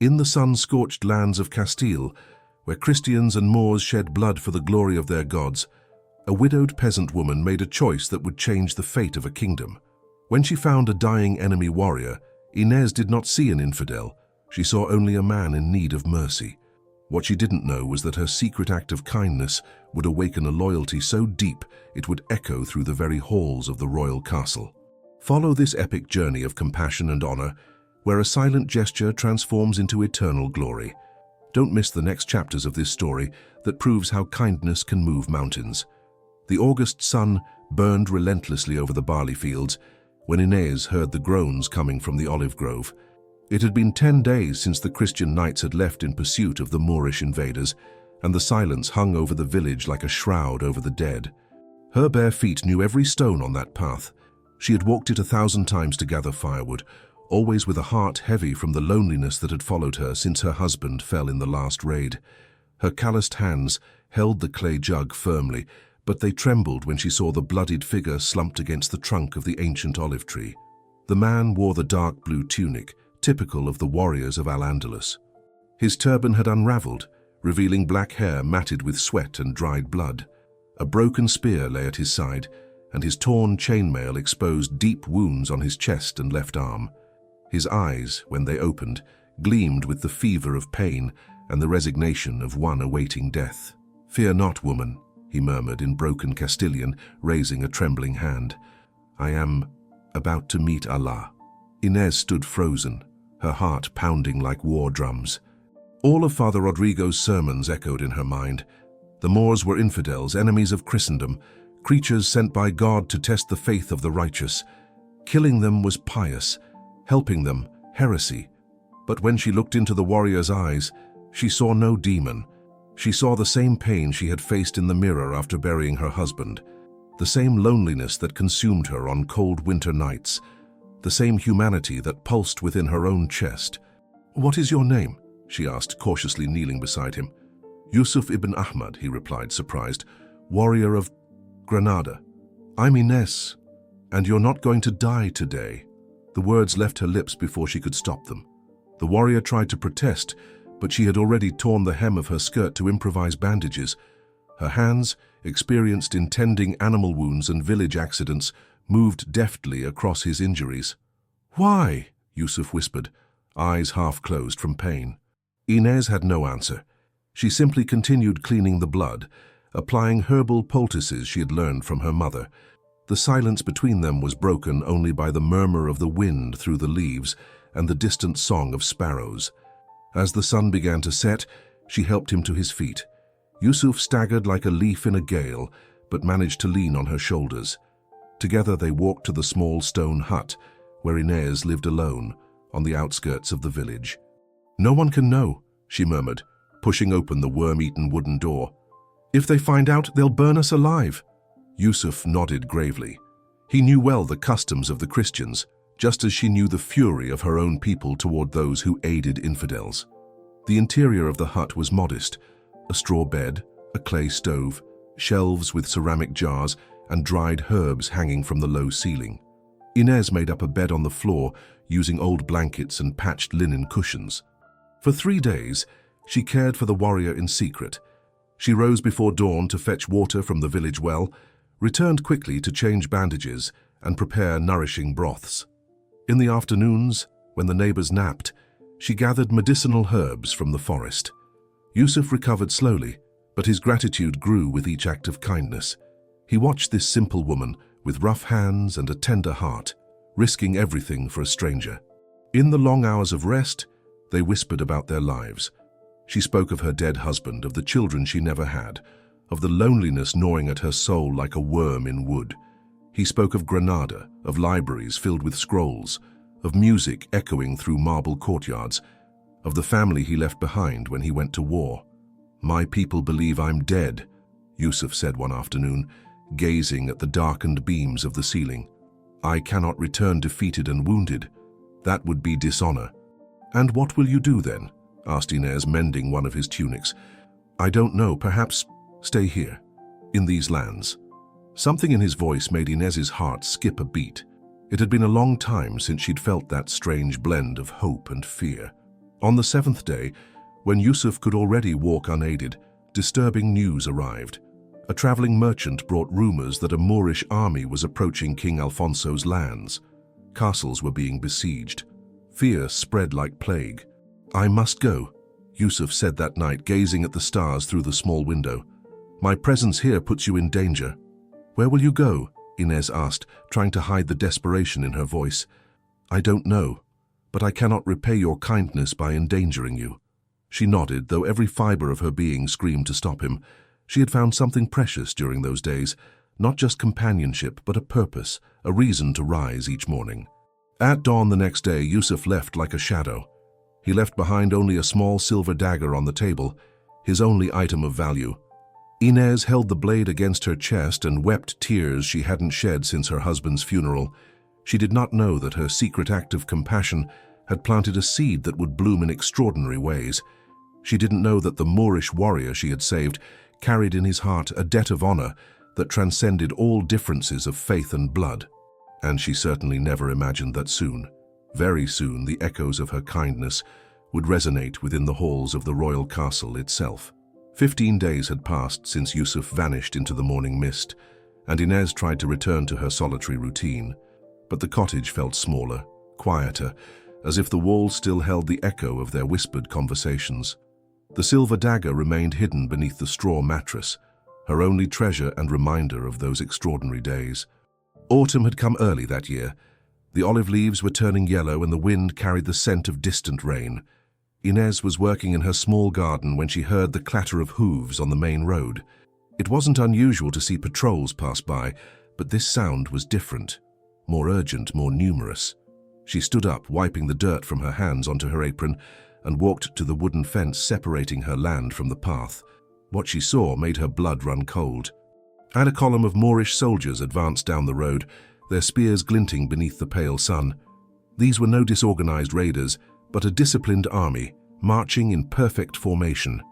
In the sun-scorched lands of Castile, where Christians and Moors shed blood for the glory of their gods, a widowed peasant woman made a choice that would change the fate of a kingdom. When she found a dying enemy warrior, Inez did not see an infidel. She saw only a man in need of mercy. What she didn't know was that her secret act of kindness would awaken a loyalty so deep it would echo through the very halls of the royal castle. Follow this epic journey of compassion and honor, where a silent gesture transforms into eternal glory. Don't miss the next chapters of this story that proves how kindness can move mountains. The August sun burned relentlessly over the barley fields when Inez heard the groans coming from the olive grove. It had been 10 days since the Christian knights had left in pursuit of the Moorish invaders, and the silence hung over the village like a shroud over the dead. Her bare feet knew every stone on that path. She had walked it 1,000 times to gather firewood, always with a heart heavy from the loneliness that had followed her since her husband fell in the last raid. Her calloused hands held the clay jug firmly, but they trembled when she saw the bloodied figure slumped against the trunk of the ancient olive tree. The man wore the dark blue tunic, typical of the warriors of Al-Andalus. His turban had unraveled, revealing black hair matted with sweat and dried blood. A broken spear lay at his side, and his torn chainmail exposed deep wounds on his chest and left arm. His eyes, when they opened, gleamed with the fever of pain and the resignation of one awaiting death. "Fear not, woman," he murmured in broken Castilian, raising a trembling hand. "I am about to meet Allah." Inez stood frozen, her heart pounding like war drums. All of Father Rodrigo's sermons echoed in her mind. The Moors were infidels, enemies of Christendom, creatures sent by God to test the faith of the righteous. Killing them was pious, helping them, heresy. But when she looked into the warrior's eyes, she saw no demon. She saw the same pain she had faced in the mirror after burying her husband, the same loneliness that consumed her on cold winter nights, the same humanity that pulsed within her own chest. "What is your name?" she asked, cautiously kneeling beside him. "Yusuf ibn Ahmad," he replied, surprised, "warrior of Granada." "I'm Inez, and you're not going to die today." The words left her lips before she could stop them. The warrior tried to protest, but she had already torn the hem of her skirt to improvise bandages. Her hands, experienced in tending animal wounds and village accidents, moved deftly across his injuries. "Why?" Yusuf whispered, eyes half closed from pain. Inez had no answer. She simply continued cleaning the blood, applying herbal poultices she had learned from her mother. The silence between them was broken only by the murmur of the wind through the leaves and the distant song of sparrows. As the sun began to set, she helped him to his feet. Yusuf staggered like a leaf in a gale, but managed to lean on her shoulders. Together they walked to the small stone hut, where Inez lived alone, on the outskirts of the village. "No one can know," she murmured, pushing open the worm-eaten wooden door. "If they find out, they'll burn us alive." Yusuf nodded gravely. He knew well the customs of the Christians, just as she knew the fury of her own people toward those who aided infidels. The interior of the hut was modest: a straw bed, a clay stove, shelves with ceramic jars, and dried herbs hanging from the low ceiling. Inez made up a bed on the floor using old blankets and patched linen cushions. For 3 days, she cared for the warrior in secret. She rose before dawn to fetch water from the village well, returned quickly to change bandages and prepare nourishing broths. In the afternoons, when the neighbors napped, she gathered medicinal herbs from the forest. Yusuf recovered slowly, but his gratitude grew with each act of kindness. He watched this simple woman, with rough hands and a tender heart, risking everything for a stranger. In the long hours of rest, they whispered about their lives. She spoke of her dead husband, of the children she never had, of the loneliness gnawing at her soul like a worm in wood. He spoke of Granada, of libraries filled with scrolls, of music echoing through marble courtyards, of the family he left behind when he went to war. "My people believe I'm dead," Yusuf said one afternoon, gazing at the darkened beams of the ceiling. "I cannot return defeated and wounded. That would be dishonor." "And what will you do then?" asked Inez, mending one of his tunics. "I don't know, perhaps stay here, in these lands." Something in his voice made Inez's heart skip a beat. It had been a long time since she'd felt that strange blend of hope and fear. On the seventh day, when Yusuf could already walk unaided, disturbing news arrived. A traveling merchant brought rumors that a Moorish army was approaching King Alfonso's lands. Castles were being besieged. Fear spread like plague. "I must go," Yusuf said that night, gazing at the stars through the small window. "My presence here puts you in danger." "Where will you go?" Inez asked, trying to hide the desperation in her voice. "I don't know, but I cannot repay your kindness by endangering you." She nodded, though every fiber of her being screamed to stop him. She had found something precious during those days, not just companionship, but a purpose, a reason to rise each morning. At dawn the next day, Yusuf left like a shadow. He left behind only a small silver dagger on the table, his only item of value. Inez held the blade against her chest and wept tears she hadn't shed since her husband's funeral. She did not know that her secret act of compassion had planted a seed that would bloom in extraordinary ways. She didn't know that the Moorish warrior she had saved carried in his heart a debt of honor that transcended all differences of faith and blood. And she certainly never imagined that soon, very soon, the echoes of her kindness would resonate within the halls of the royal castle itself. 15 days had passed since Yusuf vanished into the morning mist, and Inez tried to return to her solitary routine. But the cottage felt smaller, quieter, as if the walls still held the echo of their whispered conversations. The silver dagger remained hidden beneath the straw mattress, her only treasure and reminder of those extraordinary days. Autumn had come early that year. The olive leaves were turning yellow and the wind carried the scent of distant rain. Inez was working in her small garden when she heard the clatter of hooves on the main road. It wasn't unusual to see patrols pass by, but this sound was different, more urgent, more numerous. She stood up, wiping the dirt from her hands onto her apron, and walked to the wooden fence separating her land from the path. What she saw made her blood run cold. And a column of Moorish soldiers advanced down the road, their spears glinting beneath the pale sun. These were no disorganized raiders, but a disciplined army, marching in perfect formation.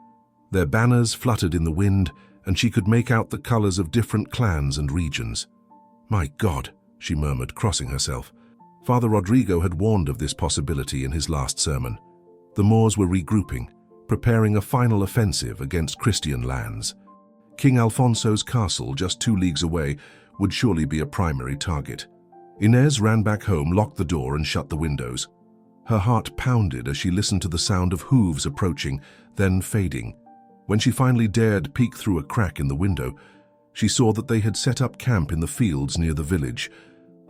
Their banners fluttered in the wind, and she could make out the colors of different clans and regions. "My God," she murmured, crossing herself. Father Rodrigo had warned of this possibility in his last sermon. The Moors were regrouping, preparing a final offensive against Christian lands. King Alfonso's castle, just 2 leagues away, would surely be a primary target. Inez ran back home, locked the door, and shut the windows. Her heart pounded as she listened to the sound of hooves approaching, then fading. When she finally dared peek through a crack in the window, she saw that they had set up camp in the fields near the village.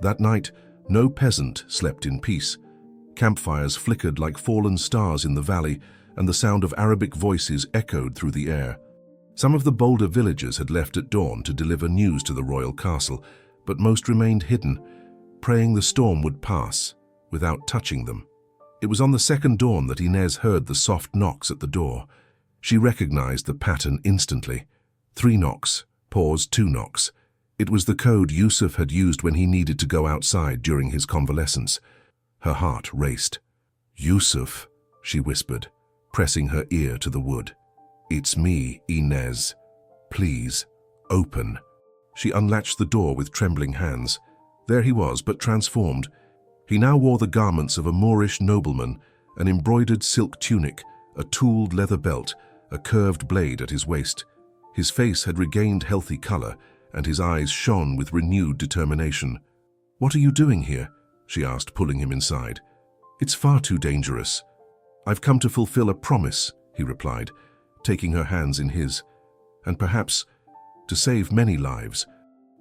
That night, no peasant slept in peace. Campfires flickered like fallen stars in the valley, and the sound of Arabic voices echoed through the air. Some of the bolder villagers had left at dawn to deliver news to the royal castle, but most remained hidden, praying the storm would pass without touching them. It was on the second dawn that Inez heard the soft knocks at the door. She recognized the pattern instantly. 3 knocks, pause, 2 knocks. It was the code Yusuf had used when he needed to go outside during his convalescence. Her heart raced. "Yusuf," she whispered, pressing her ear to the wood. "It's me, Inez. Please, open." She unlatched the door with trembling hands. There he was, but transformed. He now wore the garments of a Moorish nobleman, an embroidered silk tunic, a tooled leather belt, a curved blade at his waist. His face had regained healthy color, and his eyes shone with renewed determination. "What are you doing here?" she asked, pulling him inside. "It's far too dangerous." "I've come to fulfill a promise," he replied, taking her hands in his, "and perhaps to save many lives."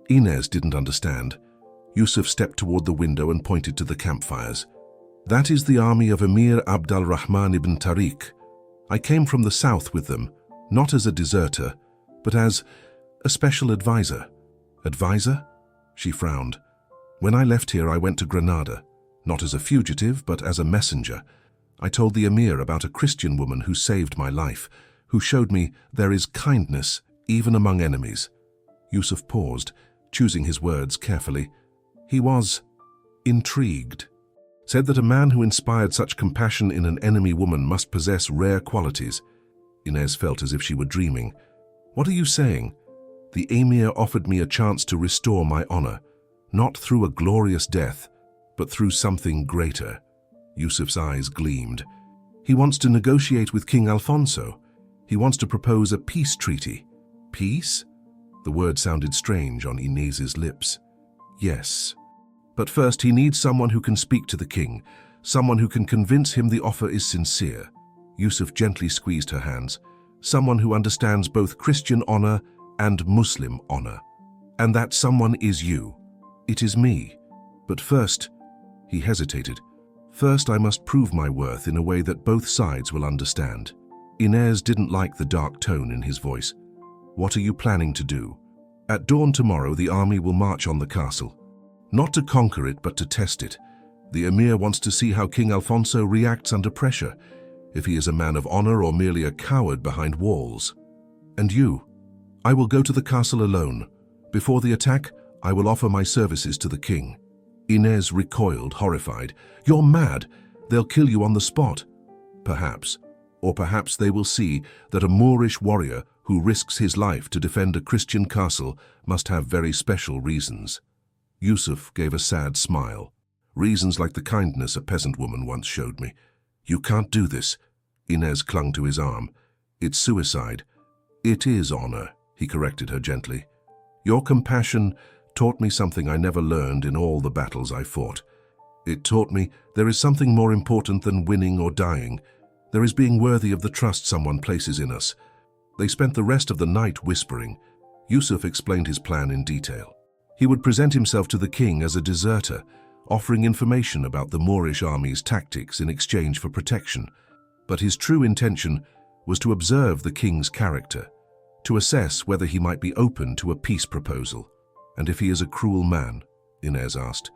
Inez didn't understand. Yusuf stepped toward the window and pointed to the campfires. "That is the army of Emir Abd al-Rahman ibn Tariq. I came from the south with them, not as a deserter, but as a special advisor." "Advisor?" She frowned. "When I left here, I went to Granada, not as a fugitive, but as a messenger. I told the emir about a Christian woman who saved my life, who showed me there is kindness even among enemies." Yusuf paused, choosing his words carefully. He was intrigued. Said that a man who inspired such compassion in an enemy woman must possess rare qualities. Inez felt as if she were dreaming. "What are you saying?" "The emir offered me a chance to restore my honor, not through a glorious death, but through something greater." Yusuf's eyes gleamed. He wants to negotiate with King Alfonso. He wants to propose a peace treaty. Peace? The word sounded strange on Inez's lips. Yes. But first he needs someone who can speak to the king, someone who can convince him the offer is sincere. Yusuf gently squeezed her hands. Someone who understands both Christian honor and Muslim honor. And that someone is you. It is me. But first, he hesitated. First, I must prove my worth in a way that both sides will understand. Inez didn't like the dark tone in his voice. What are you planning to do? At dawn tomorrow, the army will march on the castle. Not to conquer it, but to test it. The emir wants to see how King Alfonso reacts under pressure, if he is a man of honor or merely a coward behind walls. And you? I will go to the castle alone. Before the attack, I will offer my services to the king. Inez recoiled, horrified. You're mad. They'll kill you on the spot. Perhaps. Or perhaps they will see that a Moorish warrior who risks his life to defend a Christian castle must have very special reasons. Yusuf gave a sad smile. Reasons like the kindness a peasant woman once showed me. You can't do this. Inez clung to his arm. It's suicide. It is honor, he corrected her gently. Your compassion taught me something I never learned in all the battles I fought. It taught me there is something more important than winning or dying. There is being worthy of the trust someone places in us. They spent the rest of the night whispering. Yusuf explained his plan in detail. He would present himself to the king as a deserter, offering information about the Moorish army's tactics in exchange for protection. But his true intention was to observe the king's character, to assess whether he might be open to a peace proposal. And if he is a cruel man, Inez asked,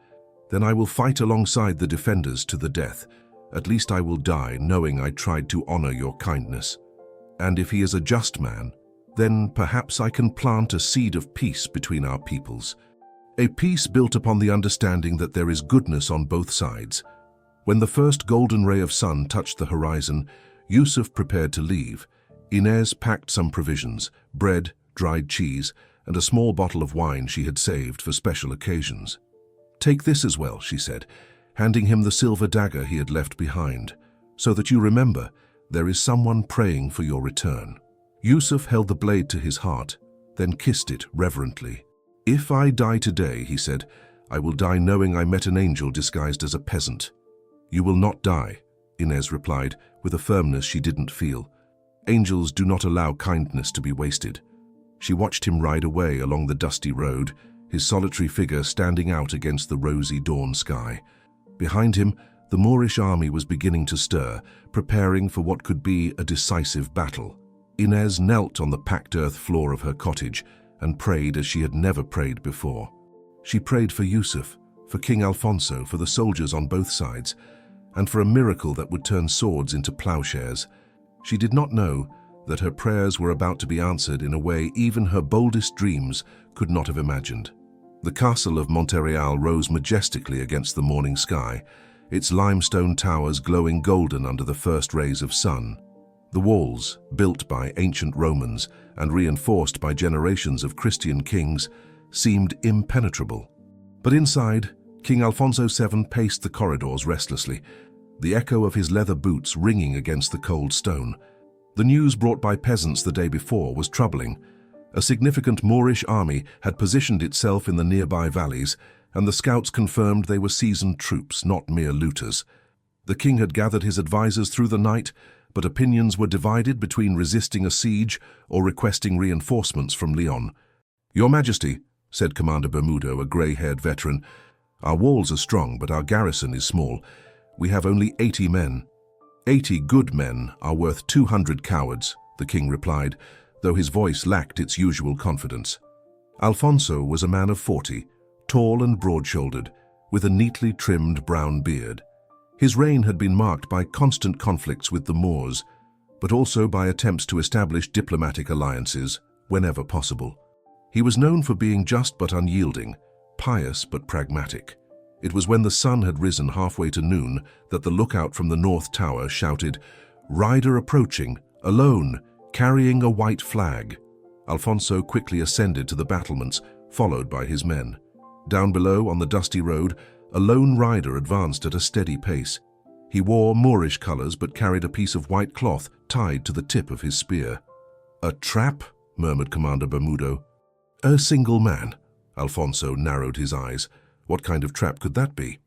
then I will fight alongside the defenders to the death. At least I will die knowing I tried to honor your kindness. And if he is a just man, then perhaps I can plant a seed of peace between our peoples. A peace built upon the understanding that there is goodness on both sides. When the first golden ray of sun touched the horizon, Yusuf prepared to leave. Inez packed some provisions, bread, dried cheese, and a small bottle of wine she had saved for special occasions. Take this as well, she said, handing him the silver dagger he had left behind, so that you remember there is someone praying for your return. Yusuf held the blade to his heart, then kissed it reverently. If I die today, he said, I will die knowing I met an angel disguised as a peasant. You will not die, Inez replied, with a firmness she didn't feel. Angels do not allow kindness to be wasted. She watched him ride away along the dusty road, his solitary figure standing out against the rosy dawn sky. Behind him, the Moorish army was beginning to stir, preparing for what could be a decisive battle. Inez knelt on the packed earth floor of her cottage and prayed as she had never prayed before. She prayed for Yusuf, for King Alfonso, for the soldiers on both sides, and for a miracle that would turn swords into plowshares. She did not know that her prayers were about to be answered in a way even her boldest dreams could not have imagined. The castle of Monterreal rose majestically against the morning sky, its limestone towers glowing golden under the first rays of sun. The walls, built by ancient Romans and reinforced by generations of Christian kings, seemed impenetrable. But inside, King Alfonso VII paced the corridors restlessly, the echo of his leather boots ringing against the cold stone. The news brought by peasants the day before was troubling. A significant Moorish army had positioned itself in the nearby valleys, and the scouts confirmed they were seasoned troops, not mere looters. The king had gathered his advisors through the night, but opinions were divided between resisting a siege or requesting reinforcements from Leon. Your Majesty, said Commander Bermudo, a grey-haired veteran, our walls are strong, but our garrison is small. We have only 80 men. 80 good men are worth 200 cowards, the king replied, though his voice lacked its usual confidence. Alfonso was a man of 40, tall and broad-shouldered, with a neatly trimmed brown beard. His reign had been marked by constant conflicts with the Moors, but also by attempts to establish diplomatic alliances whenever possible. He was known for being just but unyielding, pious but pragmatic. It was when the sun had risen halfway to noon that the lookout from the north tower shouted, "Rider approaching, alone, carrying a white flag." Alfonso quickly ascended to the battlements, followed by his men. Down below, on the dusty road, a lone rider advanced at a steady pace. He wore Moorish colors but carried a piece of white cloth tied to the tip of his spear. "A trap?" murmured Commander Bermudo. "A single man." Alfonso narrowed his eyes. What kind of trap could that be?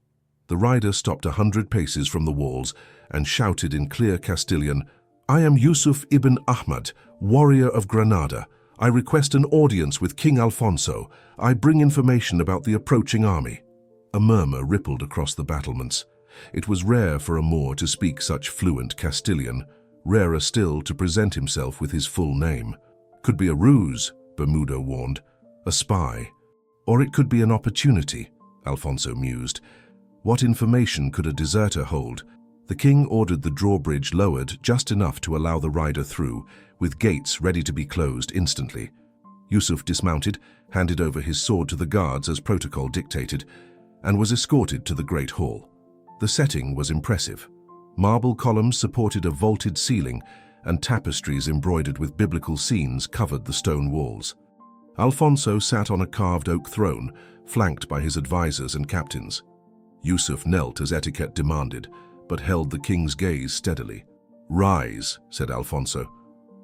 The rider stopped 100 paces from the walls and shouted in clear Castilian, "I am Yusuf ibn Ahmad, warrior of Granada. I request an audience with King Alfonso. I bring information about the approaching army." A murmur rippled across the battlements. It was rare for a Moor to speak such fluent Castilian, rarer still to present himself with his full name. "Could be a ruse," Bermudo warned, "a spy. Or it could be an opportunity," Alfonso mused. What information could a deserter hold? The king ordered the drawbridge lowered just enough to allow the rider through, with gates ready to be closed instantly. Yusuf dismounted, handed over his sword to the guards as protocol dictated, and was escorted to the great hall. The setting was impressive. Marble columns supported a vaulted ceiling, and tapestries embroidered with biblical scenes covered the stone walls. Alfonso sat on a carved oak throne, flanked by his advisors and captains. Yusuf knelt as etiquette demanded, but held the king's gaze steadily. "Rise," said Alfonso.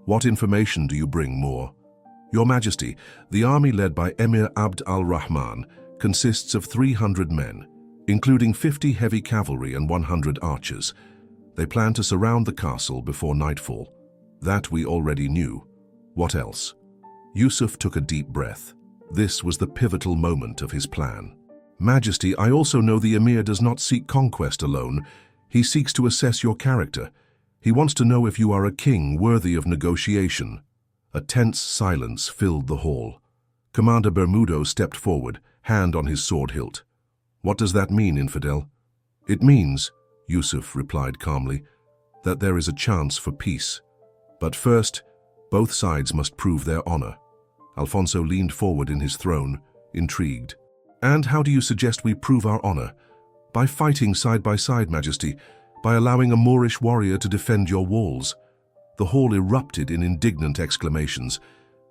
"What information do you bring, Moor?" "Your Majesty, the army led by Emir Abd al-Rahman consists of 300 men, including 50 heavy cavalry and 100 archers. They plan to surround the castle before nightfall. That we already knew. What else?" Yusuf took a deep breath. This was the pivotal moment of his plan. "Majesty, I also know the Emir does not seek conquest alone. He seeks to assess your character. He wants to know if you are a king worthy of negotiation." A tense silence filled the hall. Commander Bermudo stepped forward, hand on his sword hilt. "What does that mean, infidel?" "It means," Yusuf replied calmly, "that there is a chance for peace. But first, both sides must prove their honor." Alfonso leaned forward in his throne, intrigued. "And how do you suggest we prove our honor?" "By fighting side by side, Majesty, by allowing a Moorish warrior to defend your walls." The hall erupted in indignant exclamations.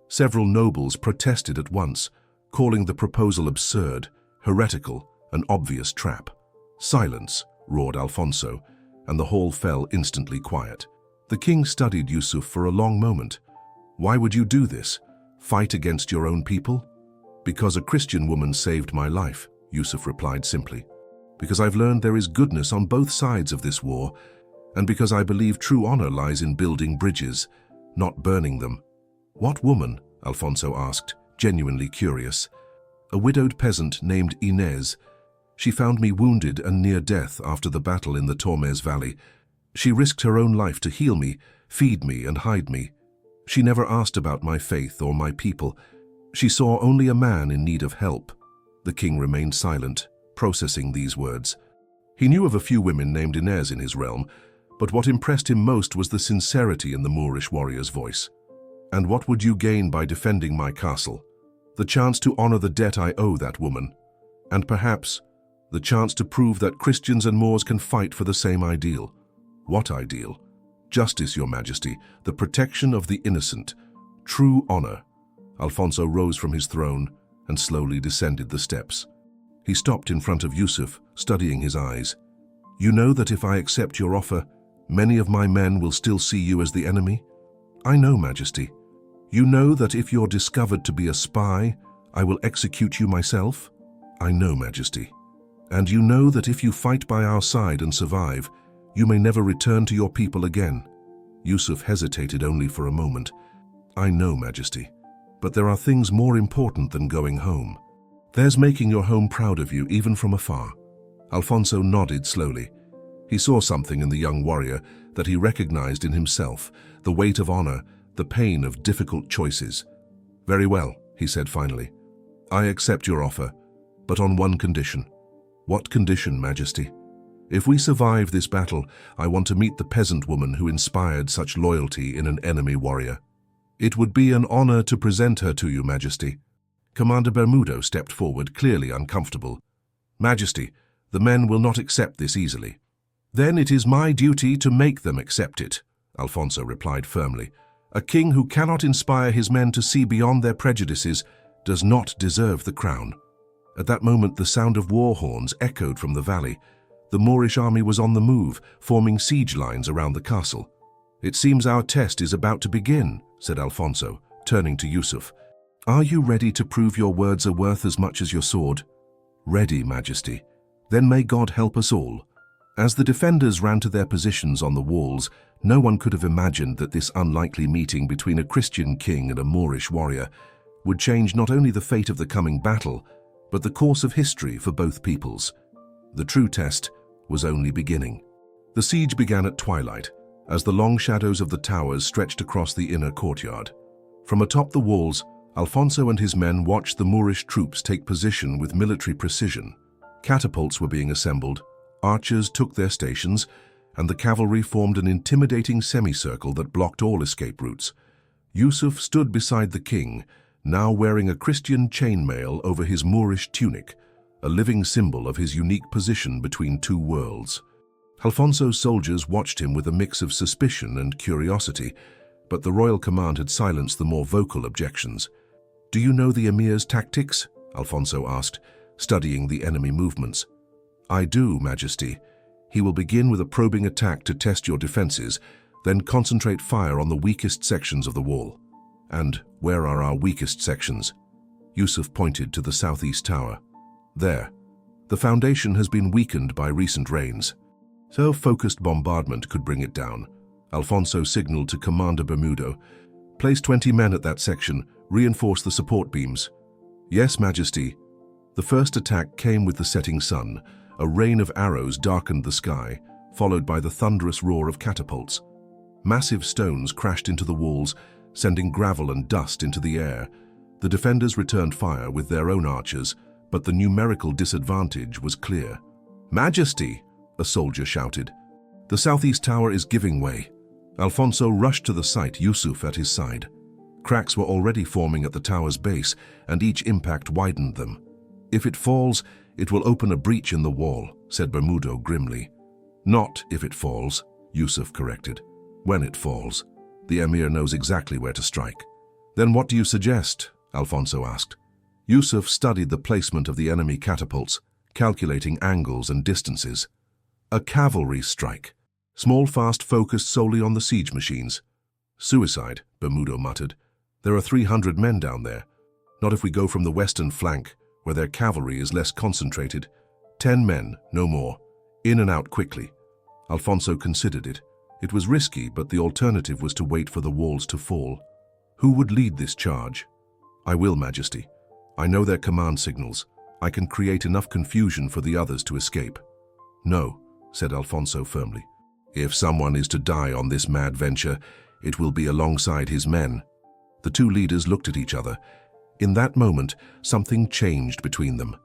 Several nobles protested at once, calling the proposal absurd, heretical, an obvious trap. "Silence," roared Alfonso, and the hall fell instantly quiet. The king studied Yusuf for a long moment. "Why would you do this? Fight against your own people?" "Because a Christian woman saved my life," Yusuf replied simply. "Because I've learned there is goodness on both sides of this war, and because I believe true honor lies in building bridges, not burning them." "What woman?" Alfonso asked, genuinely curious. "A widowed peasant named Inez. She found me wounded and near death after the battle in the Tormes Valley. She risked her own life to heal me, feed me, and hide me. She never asked about my faith or my people. She saw only a man in need of help." The king remained silent, processing these words. He knew of a few women named Inez in his realm, but what impressed him most was the sincerity in the Moorish warrior's voice. "And what would you gain by defending my castle?" "The chance to honor the debt I owe that woman. And perhaps, the chance to prove that Christians and Moors can fight for the same ideal." "What ideal?" "Justice, Your Majesty, the protection of the innocent, true honor." Alfonso rose from his throne and slowly descended the steps. He stopped in front of Yusuf, studying his eyes. "You know that if I accept your offer, many of my men will still see you as the enemy?" "I know, Majesty." "You know that if you're discovered to be a spy, I will execute you myself?" "I know, Majesty." "And you know that if you fight by our side and survive, you may never return to your people again?" Yusuf hesitated only for a moment. "I know, Majesty. But there are things more important than going home. There's making your home proud of you, even from afar." Alfonso nodded slowly. He saw something in the young warrior that he recognized in himself, the weight of honor, the pain of difficult choices. "Very well," he said finally. "I accept your offer, but on one condition." "What condition, Majesty?" "If we survive this battle, I want to meet the peasant woman who inspired such loyalty in an enemy warrior." "It would be an honor to present her to you, Majesty." Commander Bermudo stepped forward, clearly uncomfortable. "Majesty, the men will not accept this easily." "Then it is my duty to make them accept it," Alfonso replied firmly. "A king who cannot inspire his men to see beyond their prejudices does not deserve the crown." At that moment, the sound of war horns echoed from the valley. The Moorish army was on the move, forming siege lines around the castle. "It seems our test is about to begin," said Alfonso, turning to Yusuf. "Are you ready to prove your words are worth as much as your sword?" "Ready, Majesty." "Then may God help us all." As the defenders ran to their positions on the walls, no one could have imagined that this unlikely meeting between a Christian king and a Moorish warrior would change not only the fate of the coming battle, but the course of history for both peoples. The true test was only beginning. The siege began at twilight, as the long shadows of the towers stretched across the inner courtyard. From atop the walls, Alfonso and his men watched the Moorish troops take position with military precision. Catapults were being assembled, archers took their stations, and the cavalry formed an intimidating semicircle that blocked all escape routes. Yusuf stood beside the king, now wearing a Christian chainmail over his Moorish tunic, a living symbol of his unique position between two worlds. Alfonso's soldiers watched him with a mix of suspicion and curiosity, but the royal command had silenced the more vocal objections. "Do you know the emir's tactics?" Alfonso asked, studying the enemy movements. "I do, Majesty. He will begin with a probing attack to test your defenses, then concentrate fire on the weakest sections of the wall." "And where are our weakest sections?" Yusuf pointed to the southeast tower. "There. The foundation has been weakened by recent rains, so focused bombardment could bring it down." Alfonso signaled to Commander Bermudo. "Place 20 men at that section, reinforce the support beams." "Yes, Majesty." The first attack came with the setting sun. A rain of arrows darkened the sky, followed by the thunderous roar of catapults. Massive stones crashed into the walls, sending gravel and dust into the air. The defenders returned fire with their own archers, but the numerical disadvantage was clear. "Majesty!" a soldier shouted. "The southeast tower is giving way." Alfonso rushed to the site, Yusuf at his side. Cracks were already forming at the tower's base, and each impact widened them. "If it falls, it will open a breach in the wall," said Bermudo grimly. "Not if it falls," Yusuf corrected. "When it falls. The emir knows exactly where to strike." "Then what do you suggest?" Alfonso asked. Yusuf studied the placement of the enemy catapults, calculating angles and distances. "A cavalry strike. Small, fast, focused solely on the siege machines." "Suicide," Bermudo muttered. "There are 300 men down there. Not if we go from the western flank, where their cavalry is less concentrated. 10 men, no more. In and out quickly." Alfonso considered it. It was risky, but the alternative was to wait for the walls to fall. "Who would lead this charge?" "I will, Majesty. I know their command signals. I can create enough confusion for the others to escape." "No," said Alfonso firmly. "If someone is to die on this mad venture, it will be alongside his men." The two leaders looked at each other. In that moment, something changed between them,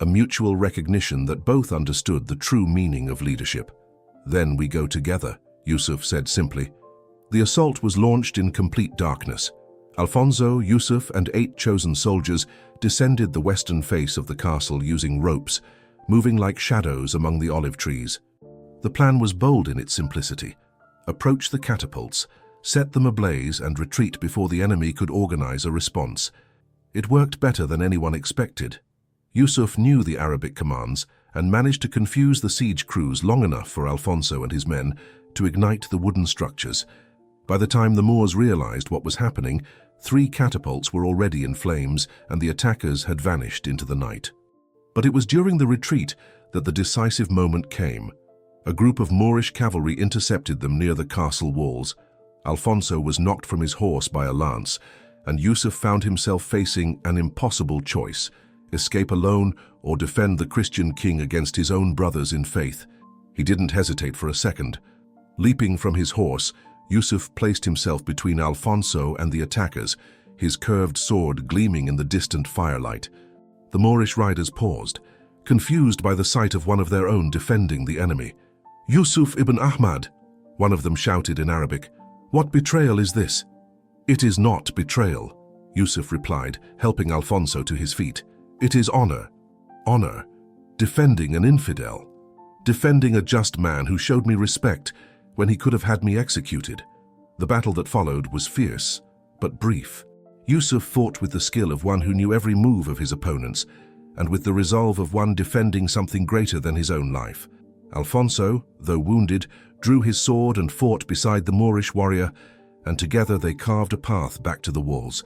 a mutual recognition that both understood the true meaning of leadership. "Then we go together," Yusuf said simply. The assault was launched in complete darkness. Alfonso, Yusuf, and 8 chosen soldiers descended the western face of the castle using ropes, moving like shadows among the olive trees. The plan was bold in its simplicity. Approach the catapults, set them ablaze, and retreat before the enemy could organize a response. It worked better than anyone expected. Yusuf knew the Arabic commands and managed to confuse the siege crews long enough for Alfonso and his men to ignite the wooden structures. By the time the Moors realized what was happening, 3 catapults were already in flames and the attackers had vanished into the night. But it was during the retreat that the decisive moment came. A group of Moorish cavalry intercepted them near the castle walls. Alfonso was knocked from his horse by a lance, and Yusuf found himself facing an impossible choice: escape alone or defend the Christian king against his own brothers in faith. He didn't hesitate for a second. Leaping from his horse, Yusuf placed himself between Alfonso and the attackers, his curved sword gleaming in the distant firelight. The Moorish riders paused, confused by the sight of one of their own defending the enemy. "Yusuf ibn Ahmad," one of them shouted in Arabic. "What betrayal is this?" "It is not betrayal," Yusuf replied, helping Alfonso to his feet. "It is honor. Honor. Defending an infidel. Defending a just man who showed me respect when he could have had me executed." The battle that followed was fierce, but brief. Yusuf fought with the skill of one who knew every move of his opponents, and with the resolve of one defending something greater than his own life. Alfonso, though wounded, drew his sword and fought beside the Moorish warrior, and together they carved a path back to the walls.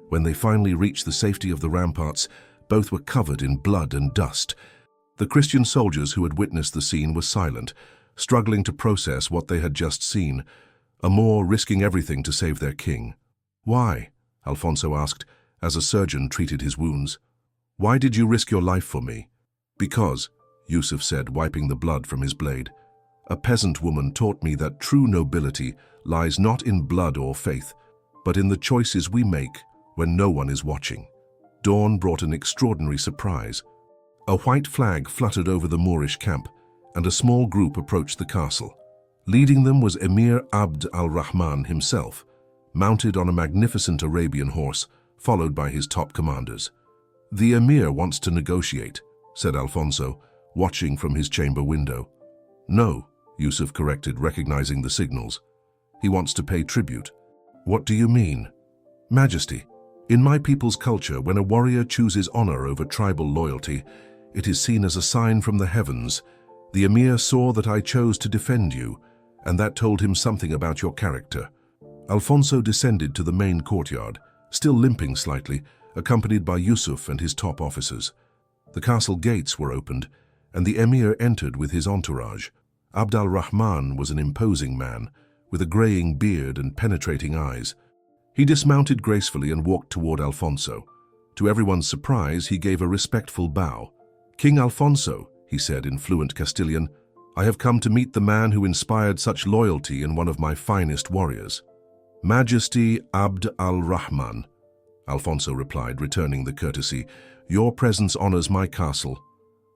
When they finally reached the safety of the ramparts, both were covered in blood and dust. The Christian soldiers who had witnessed the scene were silent, struggling to process what they had just seen, a Moor risking everything to save their king. "Why?" Alfonso asked, as a surgeon treated his wounds. "Why did you risk your life for me?" "Because," Yusuf said, wiping the blood from his blade, "a peasant woman taught me that true nobility lies not in blood or faith, but in the choices we make when no one is watching." Dawn brought an extraordinary surprise. A white flag fluttered over the Moorish camp, and a small group approached the castle. Leading them was Emir Abd al-Rahman himself, mounted on a magnificent Arabian horse, followed by his top commanders. "The Emir wants to negotiate," said Alfonso, watching from his chamber window. "No," Yusuf corrected, recognizing the signals. "He wants to pay tribute." "What do you mean?" "Majesty, in my people's culture, when a warrior chooses honor over tribal loyalty, it is seen as a sign from the heavens. The Emir saw that I chose to defend you, and that told him something about your character." Alfonso descended to the main courtyard, still limping slightly, accompanied by Yusuf and his top officers. The castle gates were opened, and the Emir entered with his entourage. Abd al-Rahman was an imposing man, with a graying beard and penetrating eyes. He dismounted gracefully and walked toward Alfonso. To everyone's surprise, he gave a respectful bow. "King Alfonso," he said in fluent Castilian, "I have come to meet the man who inspired such loyalty in one of my finest warriors." "Majesty Abd al-Rahman," Alfonso replied, returning the courtesy, "your presence honors my castle."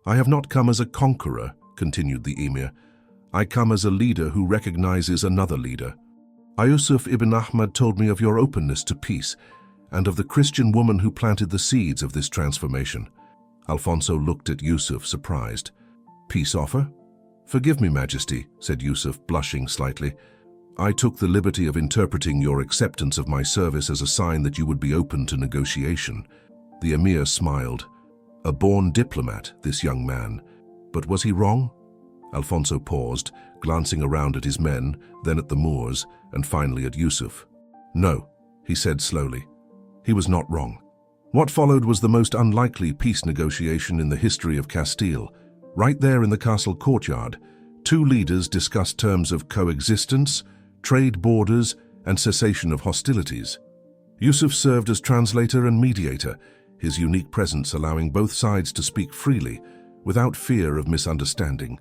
"I have not come as a conqueror," continued the emir. "I come as a leader who recognizes another leader. Yusuf ibn Ahmad told me of your openness to peace and of the Christian woman who planted the seeds of this transformation." Alfonso looked at Yusuf, surprised. "Peace offer?" "Forgive me, Majesty," said Yusuf, blushing slightly. "I took the liberty of interpreting your acceptance of my service as a sign that you would be open to negotiation." The emir smiled. A born diplomat, this young man. But was he wrong? Alfonso paused, glancing around at his men, then at the Moors, and finally at Yusuf. "No," he said slowly. He was not wrong. What followed was the most unlikely peace negotiation in the history of Castile. Right there in the castle courtyard, two leaders discussed terms of coexistence, trade borders, and cessation of hostilities. Yusuf served as translator and mediator, his unique presence allowing both sides to speak freely, without fear of misunderstanding.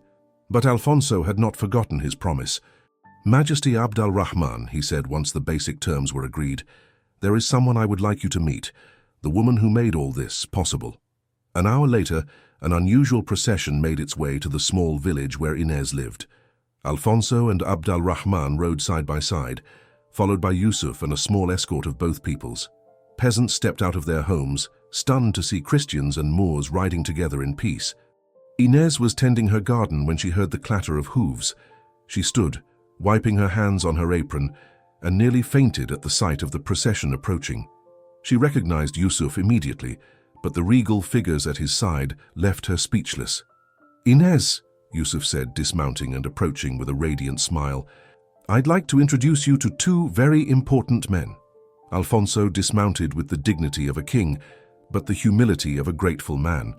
But Alfonso had not forgotten his promise. "Majesty Abd al-Rahman," he said once the basic terms were agreed, "there is someone I would like you to meet, the woman who made all this possible." An hour later, an unusual procession made its way to the small village where Inez lived. Alfonso and Abd al-Rahman rode side by side, followed by Yusuf and a small escort of both peoples. Peasants stepped out of their homes, stunned to see Christians and Moors riding together in peace. Inez was tending her garden when she heard the clatter of hooves. She stood, wiping her hands on her apron, and nearly fainted at the sight of the procession approaching. She recognized Yusuf immediately, but the regal figures at his side left her speechless. "Inez," Yusuf said, dismounting and approaching with a radiant smile, "I'd like to introduce you to two very important men." Alfonso dismounted with the dignity of a king, but the humility of a grateful man.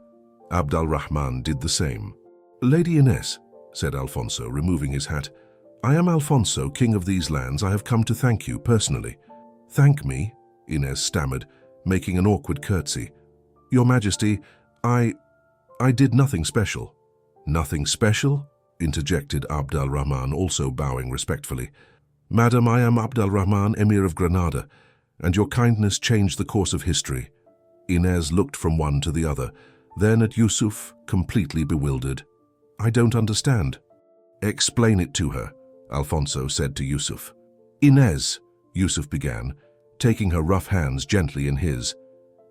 Abd al-Rahman did the same. "Lady Inez," said Alfonso, removing his hat, "I am Alfonso, king of these lands. I have come to thank you personally." "Thank me?" Inez stammered, making an awkward curtsy. "Your Majesty, I did nothing special." "Nothing special?" interjected Abd al-Rahman, also bowing respectfully. "Madam, I am Abd al-Rahman, Emir of Granada, and your kindness changed the course of history." Inez looked from one to the other, then at Yusuf, completely bewildered. "I don't understand." "Explain it to her," Alfonso said to Yusuf. "Inez," Yusuf began, taking her rough hands gently in his,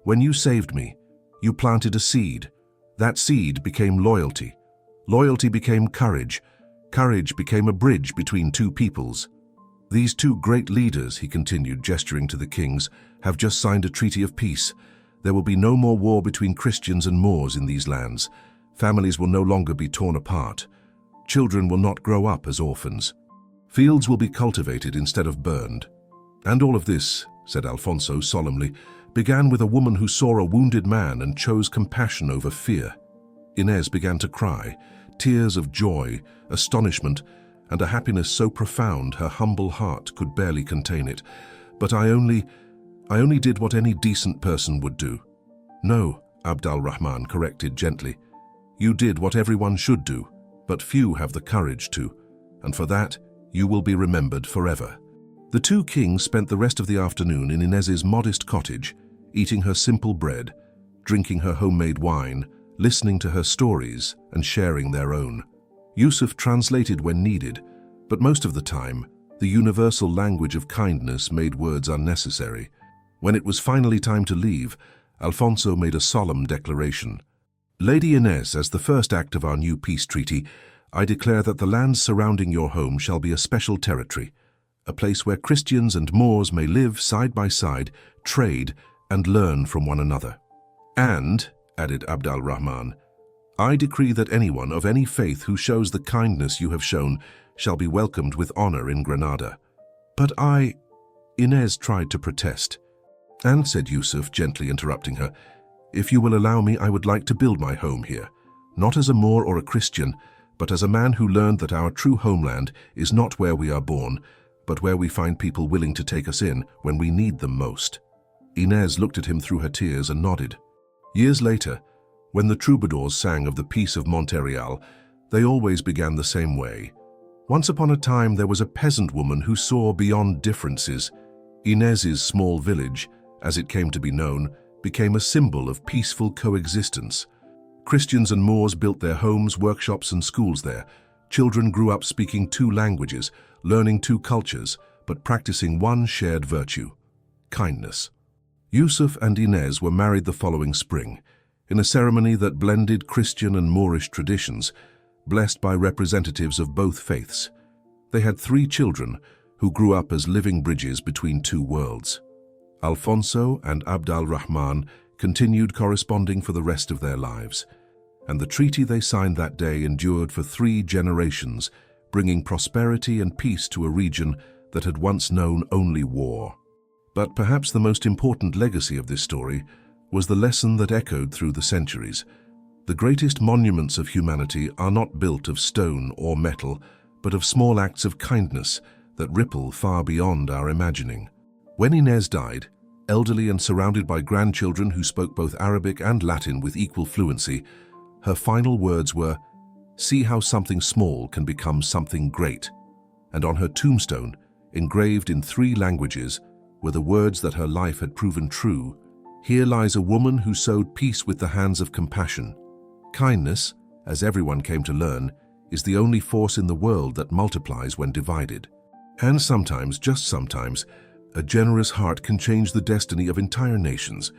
"when you saved me, you planted a seed. That seed became loyalty. Loyalty became courage. Courage became a bridge between two peoples. These two great leaders," he continued, gesturing to the kings, "have just signed a treaty of peace. There will be no more war between Christians and Moors in these lands. Families will no longer be torn apart. Children will not grow up as orphans. Fields will be cultivated instead of burned. And all of this, said Alfonso solemnly, began with a woman who saw a wounded man and chose compassion over fear. Inez began to cry, tears of joy, astonishment, and a happiness so profound her humble heart could barely contain it. But I only did what any decent person would do. No, Abd al-Rahman corrected gently. You did what everyone should do, but few have the courage to, and for that you will be remembered forever. The two kings spent the rest of the afternoon in Inez's modest cottage, eating her simple bread, drinking her homemade wine, listening to her stories, and sharing their own. Yusuf translated when needed, but most of the time, the universal language of kindness made words unnecessary. When it was finally time to leave, Alfonso made a solemn declaration. Lady Inez, as the first act of our new peace treaty, I declare that the lands surrounding your home shall be a special territory, a place where Christians and Moors may live side by side, trade, and learn from one another. And, added Abd al-Rahman, I decree that anyone of any faith who shows the kindness you have shown shall be welcomed with honor in Granada. But Inez tried to protest. And, said Yusuf, gently interrupting her, if you will allow me, I would like to build my home here, not as a Moor or a Christian, but as a man who learned that our true homeland is not where we are born, but where we find people willing to take us in when we need them most. Inez looked at him through her tears and nodded. Years later, when the troubadours sang of the peace of Montreal, they always began the same way. Once upon a time there was a peasant woman who saw beyond differences. Inez's small village, as it came to be known, became a symbol of peaceful coexistence. Christians and Moors built their homes, workshops, and schools there. Children grew up speaking two languages, learning two cultures, but practicing one shared virtue: kindness. Yusuf and Inez were married the following spring, in a ceremony that blended Christian and Moorish traditions, blessed by representatives of both faiths. They had 3 children, who grew up as living bridges between two worlds. Alfonso and Abd al-Rahman continued corresponding for the rest of their lives, and the treaty they signed that day endured for 3 generations, bringing prosperity and peace to a region that had once known only war. But perhaps the most important legacy of this story was the lesson that echoed through the centuries. The greatest monuments of humanity are not built of stone or metal, but of small acts of kindness that ripple far beyond our imagining. When Inez died, elderly and surrounded by grandchildren who spoke both Arabic and Latin with equal fluency, her final words were, "See how something small can become something great." And on her tombstone, engraved in 3 languages, were the words that her life had proven true. Here lies a woman who sowed peace with the hands of compassion. Kindness, as everyone came to learn, is the only force in the world that multiplies when divided. And sometimes, just sometimes, a generous heart can change the destiny of entire nations.